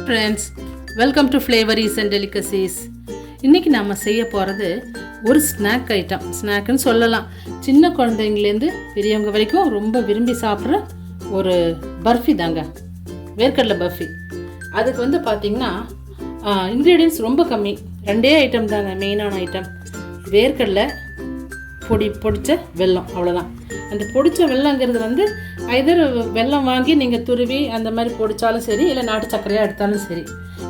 Friends, welcome to flavours and delicacies. இன்றைக்கி நாம் செய்ய போகிறது ஒரு ஸ்நாக் ஐட்டம். ஸ்நாக்குன்னு சொல்லலாம். சின்ன குழந்தைங்கலேருந்து பெரியவங்க வரைக்கும் ரொம்ப விரும்பி சாப்பிட்ற ஒரு பர்ஃபி தாங்க, வேர்க்கடலை பர்ஃபி. அதுக்கு வந்து பார்த்திங்கன்னா இன்க்ரீடியன்ஸ் ரொம்ப கம்மி. 2 ஐட்டம் தாங்க மெயினான ஐட்டம். வேர்க்கடலை, பொடிச்ச வெல்லம், அவ்வளோதான். அந்த பொடிச்ச வெல்லங்கிறது வந்து ஐதர் வெல்லம் வாங்கி நீங்கள் துருவி அந்த மாதிரி பொடிச்சாலும் சரி, இல்லை நாட்டு சர்க்கரையாக எடுத்தாலும் சரி.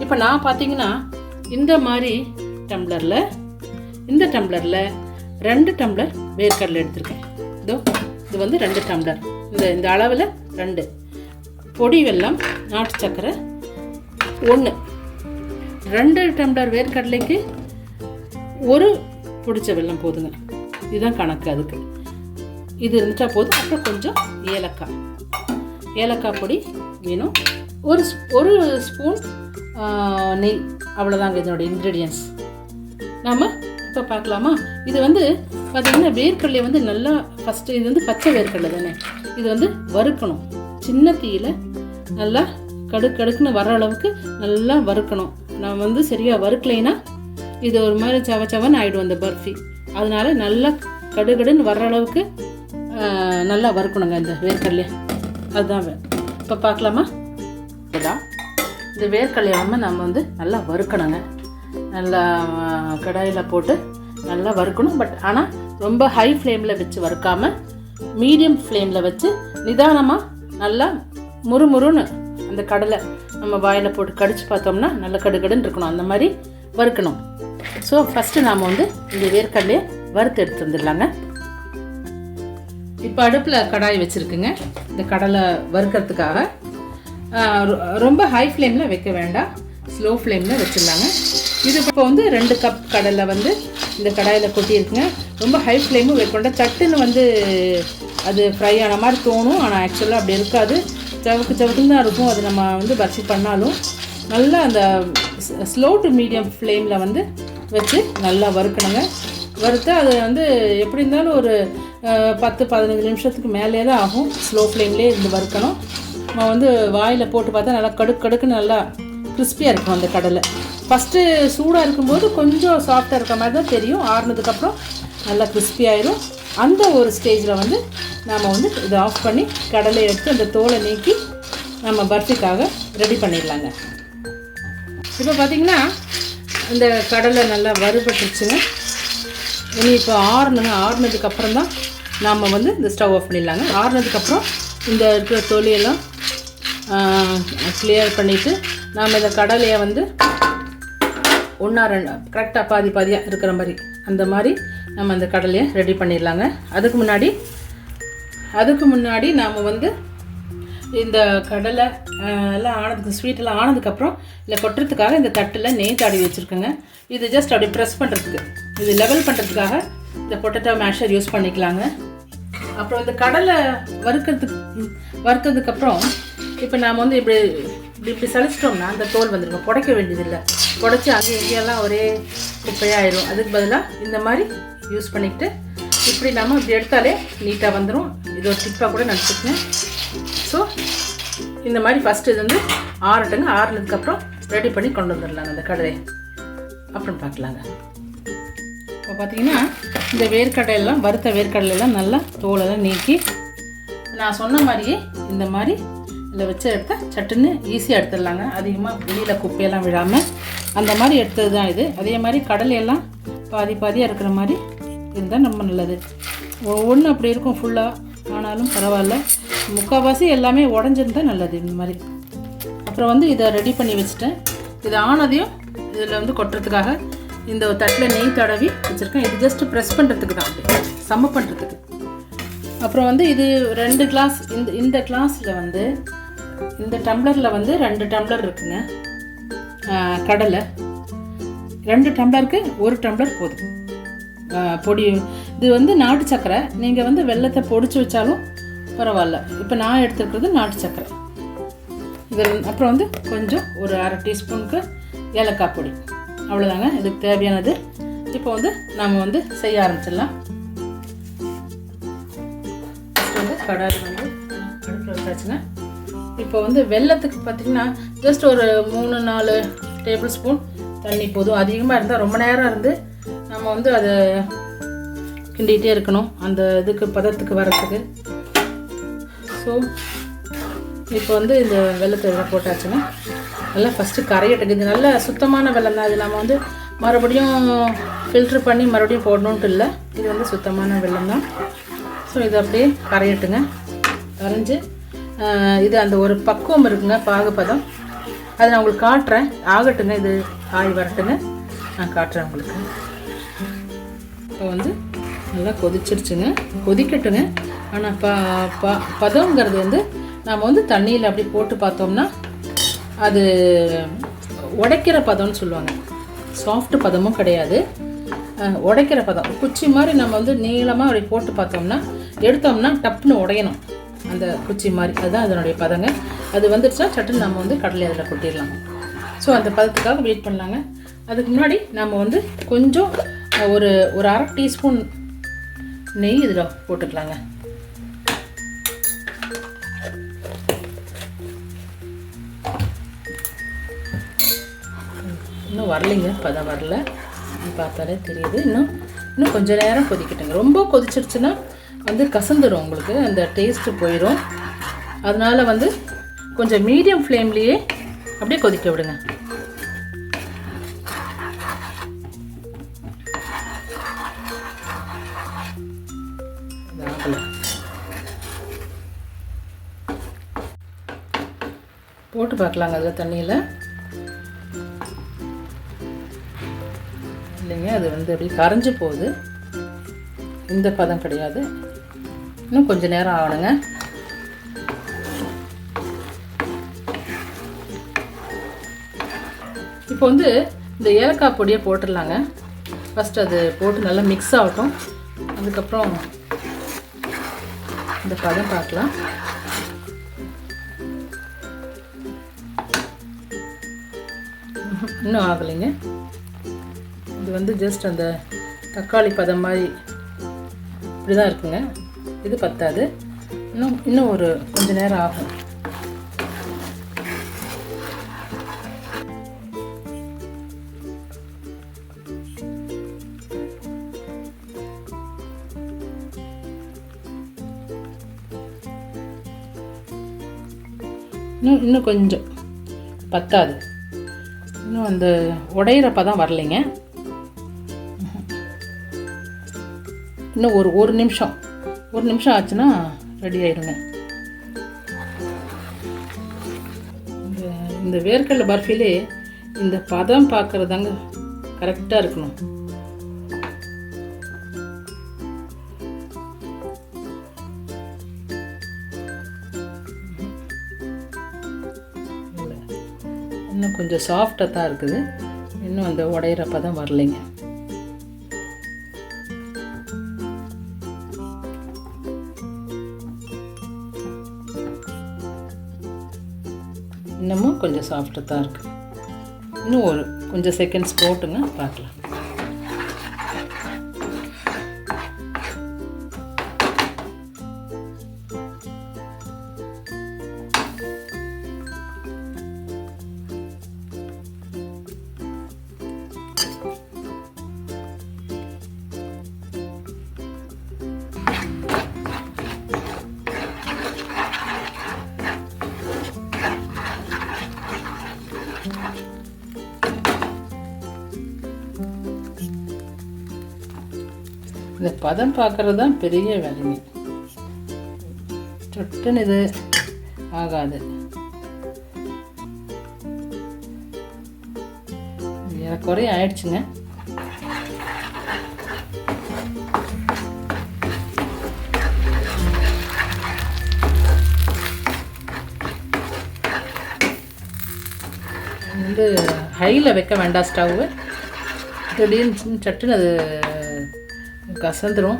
இப்போ நான் பார்த்தீங்கன்னா இந்த மாதிரி டம்ளரில் 2 டம்ளர் வேர்க்கடலை எடுத்திருக்கேன். இது வந்து 2 டம்ளர். இந்த அளவில் 2 பொடி வெல்லம், நாட்டு சர்க்கரை 1. 2 டம்ளர் வேர்க்கடலைக்கு 1 பொடிச்ச வெல்லம் போதுங்க. இதுதான் கணக்கு. அதுக்கு இது இருந்துட்டா போதும். அப்புறம் கொஞ்சம் ஏலக்காய் பொடி வேணும். ஒரு ஸ்பூன் நெய், அவ்வளோதாங்க இதனோட இன்க்ரீடியன்ஸ். நாம் இப்போ பார்க்கலாமா? இது வந்து பார்த்திங்கன்னா வேர்க்கடலை வந்து நல்லா ஃபஸ்ட்டு, இது வந்து பச்சை வேர்க்கடலை தானே, இது வந்து வறுக்கணும். சின்ன தீயில் நல்லா கடுக்குன்னு வர அளவுக்கு நல்லா வறுக்கணும். நான் வந்து சரியாக வறுக்கலைன்னா இது ஒரு மாதிரி சவன்னு ஆகிடும் அந்த பர்ஃபி. அதனால நல்லா கடுன்னு வர்ற அளவுக்கு நல்லா வறுக்கணுங்க இந்த வேர்க்கடலையை. அதுதான் இப்போ பார்க்கலாமா? இதுதான் இந்த வேர்க்கடலையை நம்ம வந்து நல்லா வறுக்கணுங்க. நல்லா கடாயில் போட்டு நல்லா வறுக்கணும். பட் ஆனால் ரொம்ப ஹை ஃப்ளேமில் வச்சு வறுக்காமல் மீடியம் ஃப்ளேமில் வச்சு நிதானமாக நல்லா முறுமுறுன்னு அந்த கடலை நம்ம வாயில் போட்டு கடிச்சு பார்த்தோம்னா நல்லா கடுன்னு இருக்கணும். அந்த மாதிரி வறுக்கணும். ஸோ ஃபஸ்ட்டு நாம் வந்து இந்த வேர்க்கடலையை வறுத்து எடுத்து வந்துடலாங்க. இப்போ அடுப்பில் கடாய் வச்சுருக்குங்க. இந்த கடலை வறுக்கிறதுக்காக ரொம்ப ஹை ஃப்ளேமில் வைக்க வேண்டாம், ஸ்லோ ஃப்ளேமில் வச்சிடலாங்க. இது இப்போ வந்து 2 கப் கடலை வந்து இந்த கடாயில் கொட்டியிருக்குங்க. ரொம்ப ஹை ஃப்ளேமும் வைக்கொண்டா சட்டுன்னு வந்து அது ஃப்ரை ஆன மாதிரி தோணும். ஆனால் ஆக்சுவலாக அப்படி இருக்காது, சவுக்குன்னு தான் இருக்கும். அது நம்ம வந்து பர்ஃபி பண்ணாலும் நல்லா அந்த ஸ்லோ டு மீடியம் ஃப்ளேமில் வந்து வச்சு நல்லா வறுக்கணுங்க. வறுத்து அது வந்து எப்படி இருந்தாலும் ஒரு 10-15 நிமிஷத்துக்கு மேலே தான் ஆகும். ஸ்லோ ஃப்ளேம்லேயே இருந்து வறுக்கணும். நம்ம வந்து வாயில் போட்டு பார்த்தா நல்லா கடுக்குன்னு நல்லா கிறிஸ்பியாக இருக்கும் அந்த கடலை. ஃபஸ்ட்டு சூடாக இருக்கும்போது கொஞ்சம் சாஃப்டாக இருக்க மாதிரி தான் தெரியும். ஆறுனதுக்கப்புறம் நல்லா கிறிஸ்பியாயிரும். அந்த ஒரு ஸ்டேஜில் வந்து நாம் வந்து இதை ஆஃப் பண்ணி கடலை எடுத்து அந்த தோலை நீக்கி நம்ம பர்ஃபிக்காக ரெடி பண்ணிடலாங்க. இப்போ பார்த்திங்கன்னா இந்த கடலை நல்லா வறுபட்டுருச்சுங்க. இனி இப்போ ஆறுனதுக்கப்புறம் தான் நாம் வந்து இந்த ஸ்டவ் ஆஃப் பண்ணிடலாங்க. ஆறுனதுக்கப்புறம் இந்த இருக்கிற தொலியெல்லாம் கிளியர் பண்ணிவிட்டு நாம் இந்த கடலையை வந்து 1-2 கரெக்டாக பாதியாக இருக்கிற மாதிரி அந்த மாதிரி நம்ம அந்த கடலையை ரெடி பண்ணிடலாங்க. அதுக்கு முன்னாடி நாம் வந்து இந்த கடலை எல்லாம் ஸ்வீட்டெல்லாம் ஆனதுக்கப்புறம் இல்லை கொட்டுறதுக்காக இந்த தட்டில் நெய் தாடி வச்சுருக்கேங்க. இது ஜஸ்ட் அப்படி ப்ரெஸ் பண்ணுறதுக்கு, இது லெவல் பண்ணுறதுக்காக இந்த பொட்டேட்டோ மேஷர் யூஸ் பண்ணிக்கலாங்க. அப்புறம் இந்த கடலை வறுத்ததுக்கப்புறம் இப்போ நாம் வந்து இப்படி சளிச்சிட்டோம்னா அந்த தோல் வந்துருக்கும். புடைக்க வேண்டியதில்லை. புடைச்சி அங்கே இங்கேயெல்லாம் ஒரே குப்பையாயிரும். அதுக்கு பதிலாக இந்த மாதிரி யூஸ் பண்ணிக்கிட்டு இப்படி நம்ம இப்படி எடுத்தாலே நீட்டாக வந்துடும். இது ஒரு டிப்பாக கூட நினச்சிக்கங்க. ஸோ இந்த மாதிரி ஃபஸ்ட்டு இது வந்து ஆறட்டுங்க. ஆறுனதுக்கப்புறம் ரெடி பண்ணி கொண்டு வந்துடலாங்க அந்த கடலையை. அப்புறம் பார்க்கலாங்க. இப்போ பார்த்தீங்கன்னா இந்த வேர்க்கடலையெல்லாம் வறுத்த வேர்க்கடலையெல்லாம் நல்லா தோலெல்லாம் நீக்கி நான் சொன்ன மாதிரியே இந்த மாதிரி இதில் வச்சு எடுத்தால் சட்டுன்னு ஈஸியாக எடுத்துடலாங்க. அதிகமாக வெளியில் குப்பையெல்லாம் விழாமல் அந்த மாதிரி எடுத்தது தான் இது. அதே மாதிரி கடலையெல்லாம் பாதியாக இருக்கிற மாதிரி இருந்தால் ரொம்ப நல்லது. ஒவ்வொன்று அப்படி இருக்கும் ஃபுல்லாக, ஆனாலும் பரவாயில்ல. முக்கால்வாசி எல்லாமே உடஞ்சிருந்தால் நல்லது இந்த மாதிரி. அப்புறம் வந்து இதை ரெடி பண்ணி வச்சுட்டேன். இது ஆனதையும் இதில் வந்து கொட்டுறதுக்காக இந்த தட்டில் நெய் தடவி வச்சுருக்கேன். இது ஜஸ்ட்டு ப்ரெஸ் பண்ணுறதுக்கு தான், சம பண்ணுறதுக்கு. அப்புறம் வந்து இது 2 கிளாஸ், இந்த கிளாஸில் வந்து இந்த டம்ளரில் வந்து 2 டம்ளர் இருக்குங்க கடலை. 2 டம்ளருக்கு 1 டம்ளர் போதும் பொடி. இது வந்து நாட்டு சர்க்கரை. நீங்கள் வந்து வெல்லத்தை பொடிச்சு வச்சாலும் பரவாயில்ல. இப்போ நான் எடுத்துருக்கிறது நாட்டு சர்க்கரை. இது அப்புறம் வந்து கொஞ்சம் ஒரு 1/2 டீஸ்பூனுக்கு ஏலக்காய் பொடி, அவ்வளோதாங்க இதுக்கு தேவையானது. இப்போ வந்து நாம் வந்து செய்ய ஆரம்பிச்சிடலாம். ஃபஸ்ட்டு வந்து கடாய் வந்து அடுப்பில் வச்சாச்சுங்க. இப்போ வந்து வெல்லத்துக்கு பார்த்திங்கன்னா ஜஸ்ட் ஒரு 3-4 டேபிள் ஸ்பூன் தண்ணி போதும். அதிகமாக இருந்தால் ரொம்ப நேரம் இருந்து நம்ம வந்து அதை கிண்டிகிட்டே இருக்கணும் அந்த இதுக்கு பதத்துக்கு வரத்துக்கு. ஸோ இப்போ வந்து இந்த வெல்லத்தை இதில் போட்டாச்சுன்னா நல்லா ஃபஸ்ட்டு கரையட்டுக்கு. இது நல்ல சுத்தமான வெல்லம் தான். இது நம்ம வந்து மறுபடியும் ஃபில்ட்ரு பண்ணி மறுபடியும் போடணுன்ட்டு இல்லை, இது வந்து சுத்தமான வெல்லம் தான். ஸோ இது அப்படியே கரையட்டுங்க. கரைஞ்சி இது அந்த ஒரு பக்குவம் இருக்குங்க, பாகுபதம். அதை நான் உங்களுக்கு காட்டுறேன். ஆகட்டுங்க, இது ஆய் வரட்டுங்க, நான் காட்டுறேன் உங்களுக்கு. இப்போ வந்து நல்லா கொதிச்சிருச்சுங்க, கொதிக்கட்டுங்க. ஆனால் பதங்கிறது வந்து நாம் வந்து தண்ணியில் அப்படி போட்டு பார்த்தோம்னா அது உடைக்கிற பதம்னு சொல்லுவாங்க. சாஃப்ட் பதமும் கிடையாது, உடைக்கிற பதம். குச்சி மாதிரி நம்ம வந்து நீளமாக அப்படி போட்டு பார்த்தோம்னா எடுத்தோம்னா டப்புன்னு உடையணும் அந்த குச்சி மாதிரி. அதுதான் அதனுடைய பதங்க. அது வந்துடுச்சா சட்டுன்னு நம்ம வந்து கடலை அதில் கொட்டிடலாம். ஸோ அந்த பதத்துக்காக வெயிட் பண்ணலாங்க. அதுக்கு முன்னாடி நம்ம வந்து கொஞ்சம் ஒரு 1/2 டீஸ்பூன் நெய் இதில் போட்டுக்கலாங்க. இன்னும் வரலைங்க, பதம் வரல, பார்த்தாலே தெரியுது. இன்னும் கொஞ்சம் நேரம் கொதிக்கட்டுங்க. ரொம்ப கொதிச்சிருச்சுன்னா வந்து கசந்துடும், உங்களுக்கு அந்த டேஸ்ட்டு போயிடும். அதனால் வந்து கொஞ்சம் மீடியம் ஃப்ளேம்லேயே அப்படியே கொதிக்க விடுங்க. போட்டு பார்க்கலாங்க அதில் தண்ணியில். இல்லைங்க, அது வந்து அப்படியே கரைஞ்சி போகுது. இந்த பதம் கிடையாது, இன்னும் கொஞ்சம் நேரம் ஆகணுங்க. இப்போ வந்து இந்த ஏலக்காய் பொடியை போட்டுடலாங்க. ஃபஸ்ட்டு அது போட்டு நல்லா மிக்ஸ் ஆகட்டும். அதுக்கப்புறம் இந்த பதம் பார்க்கலாம். இன்னும் ஆகலைங்க. இது வந்து ஜஸ்ட் அந்த தக்காளி பதம் மாதிரி இப்படி தான் இருக்குங்க. இது பத்தாது, இன்னும் ஒரு கொஞ்சம் நேரம் ஆகும். இன்னும் கொஞ்சம் பத்தாது, இன்னும் அந்த உடையிற பதம் வரலைங்க. இன்னும் ஒரு நிமிஷம் ஆச்சுன்னா ரெடி ஆயிடுங்க. இந்த வேர்க்கடலை பர்ஃபிலே இந்த பதம் பார்க்குறதாங்க கரெக்டாக இருக்கணும். இன்னும் கொஞ்சம் சாஃப்டாக தான் இருக்குது, இன்னும் அந்த உடையிற பதம் வரலைங்க. இன்னமும் கொஞ்சம் சாஃப்டாக தான் இருக்குது. இன்னும் ஒரு கொஞ்சம் செகண்ட்ஸ் போட்டுங்க, பார்க்கலாம். இந்த பதம் பார்க்குறது தான் பெரிய வேலைங்க. சட்டுன்னு இது ஆகாது. ஏறக்குறைய ஆயிடுச்சுங்க. வந்து ஹையில் வைக்க வேண்டாம் ஸ்டவ்வு. திடீர்னு சட்டுன்னு அது கசந்துரும்.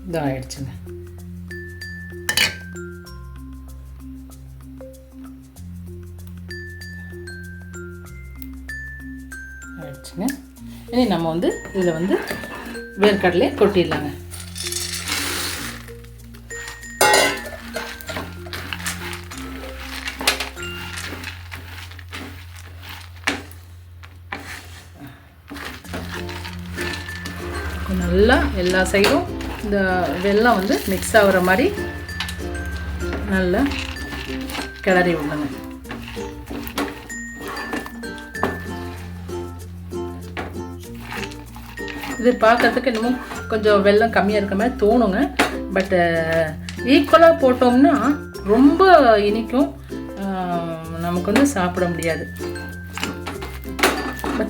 இதான் ஆயிடுச்சுங்க. ஆயிடுச்சுங்க. இனி நம்ம வந்து இதில் வந்து வேர்க்கடலையை கொட்டிடலாங்க. நல்லா எல்லா சைடும் இந்த வெல்லம் வந்து மிக்ஸ் ஆகிற மாதிரி நல்லா கிளறி விடுங்க. இது பார்க்கறதுக்கு இன்னமும் கொஞ்சம் வெல்லம் கம்மியாக இருக்க மாதிரி தோணுங்க. பட்டு ஈக்குவலாக போட்டோம்னா ரொம்ப இனிக்கும், நமக்கு வந்து சாப்பிட முடியாது,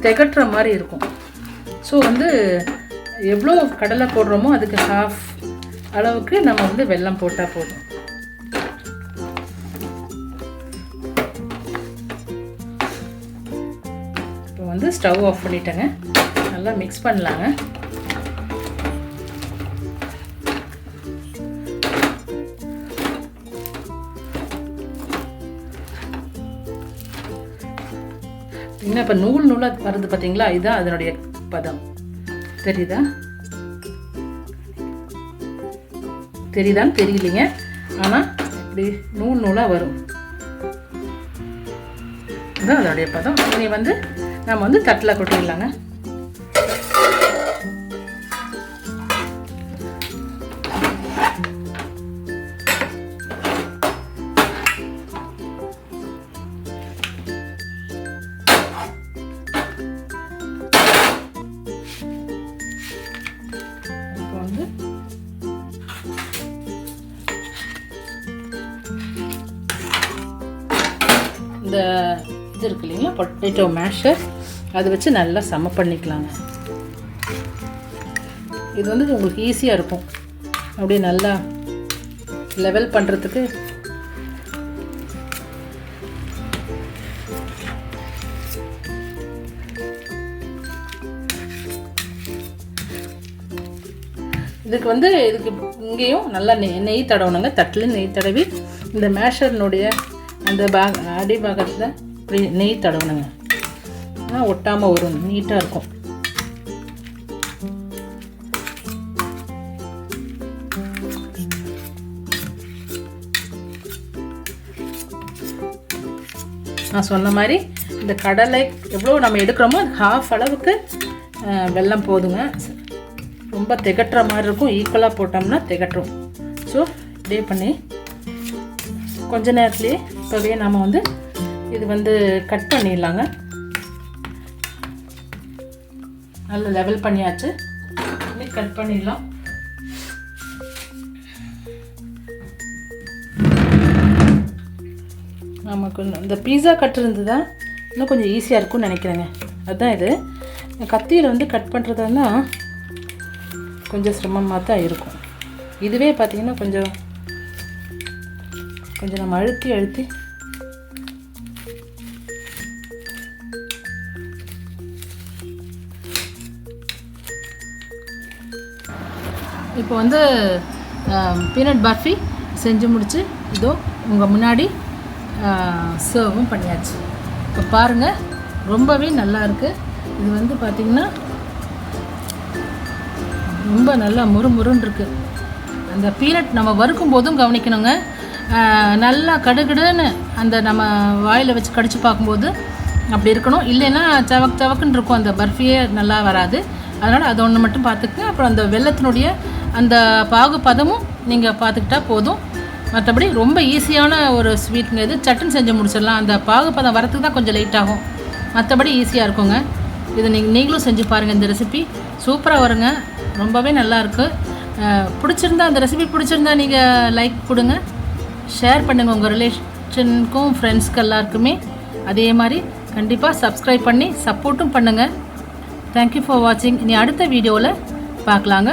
திகட்டுற மாதிரி இருக்கும். ஸோ வந்து எவ்வளோ கடலை போடுறோமோ அதுக்கு ஹாஃப் அளவுக்கு நம்ம வந்து வெல்லம் போட்டால் போதும். இப்போ வந்து ஸ்டவ் ஆஃப் பண்ணிட்டேங்க. நல்லா மிக்ஸ் பண்ணலாங்க. இன்னும் இப்போ நூல் நூலாக வருது பார்த்தீங்களா, இதுதான் அதனுடைய பதம். தெரியுதான்னு தெரியலிங்க, ஆனால் இப்படி நூல் நூலாக வரும். இதுதான் அதனுடைய பதம். இனி வந்து நம்ம வந்து தட்டில் கொட்டிடலாங்க. இந்த இது இருக்கு இல்லைங்களா, பொட்டேட்டோ மேஷர், அதை வச்சு நல்லா சம பண்ணிக்கலாங்க. இது வந்து உங்களுக்கு ஈஸியாக இருக்கும், அப்படியே நல்லா லெவல் பண்ணுறதுக்கு. இதுக்கு இங்கேயும் நல்லா நெய் தடவணுங்க. தட்டில் நெய் தடவி இந்த மேஷர்னுடைய அந்த அடிபாகத்தில் இப்படி நெய் தடவணுங்க. ஒட்டாமல் வரும், நீட்டாக இருக்கும். நான் சொன்ன மாதிரி இந்த கடலை எவ்வளோ நம்ம எடுக்கிறோமோ அது ஹாஃப் அளவுக்கு வெல்லம் போதுங்க. ரொம்ப திகட்டுற மாதிரி இருக்கும், ஈக்குவலாக போட்டோம்னா திகட்டும். ஸோ இப்படியே பண்ணி கொஞ்ச நேரத்துலேயே இப்போவே நம்ம வந்து இது வந்து கட் பண்ணிடலாங்க. நல்லா லெவல் பண்ணியாச்சு, கட் பண்ணிடலாம். நமக்கு இந்த பீஸா கட் இருந்ததா இன்னும் கொஞ்சம் ஈஸியாக இருக்கும்னு நினைக்கிறேங்க. அதுதான் இது. கத்தியில் வந்து கட் பண்ணுறதுன்னா கொஞ்சம் சிரமமாக தான் இருக்கும். இதுவே பார்த்திங்கன்னா கொஞ்சம் நம்ம அழுத்தி இப்போ வந்து பீனட் பர்ஃபி செஞ்சு முடிச்சு இதோ உங்கள் முன்னாடி சர்வும் பண்ணியாச்சு. இப்போ பாருங்கள், ரொம்பவே நல்லா இருக்குது. இது வந்து பார்த்திங்கன்னா ரொம்ப நல்லா முறுமுறுன்னு இருக்குது. அந்த பீனட் நம்ம வறுக்கும் போதும் கவனிக்கணுங்க. நல்லா கடுகடுன்னு அந்த நம்ம வாயில் வச்சு கடிச்சு பார்க்கும்போது அப்படி இருக்கணும். இல்லைன்னா சவக்குன்னு இருக்கும், அந்த பர்ஃபியே நல்லா வராது. அதனால் அது ஒன்று மட்டும் பார்த்துக்குங்க. அப்புறம் அந்த வெல்லத்தினுடைய அந்த பாகு பதமும் நீங்கள் பார்த்துக்கிட்டா போதும். மற்றபடி ரொம்ப ஈஸியான ஒரு ஸ்வீட்டுங்க இது. சட்டுன்னு செஞ்சு முடிச்சிடலாம். அந்த பாகு பதம் வரத்துக்கு தான் கொஞ்சம் லேட் ஆகும், மற்றபடி ஈஸியாக இருக்குங்க. இது நீங்களும் செஞ்சு பாருங்கள். இந்த ரெசிபி சூப்பராக வருங்க, ரொம்பவே நல்லாயிருக்கு. பிடிச்சிருந்தா அந்த ரெசிபி பிடிச்சிருந்தா நீங்கள் லைக் கொடுங்க, ஷேர் பண்ணுங்கள் உங்கள் ரிலேஷனுக்கும் ஃப்ரெண்ட்ஸ்க்கு எல்லாருக்குமே. அதே மாதிரி கண்டிப்பாக சப்ஸ்கிரைப் பண்ணி சப்போர்ட்டும் பண்ணுங்கள். தேங்க்யூ ஃபார் வாட்சிங். இனி அடுத்த வீடியோவில் பார்க்கலாங்க.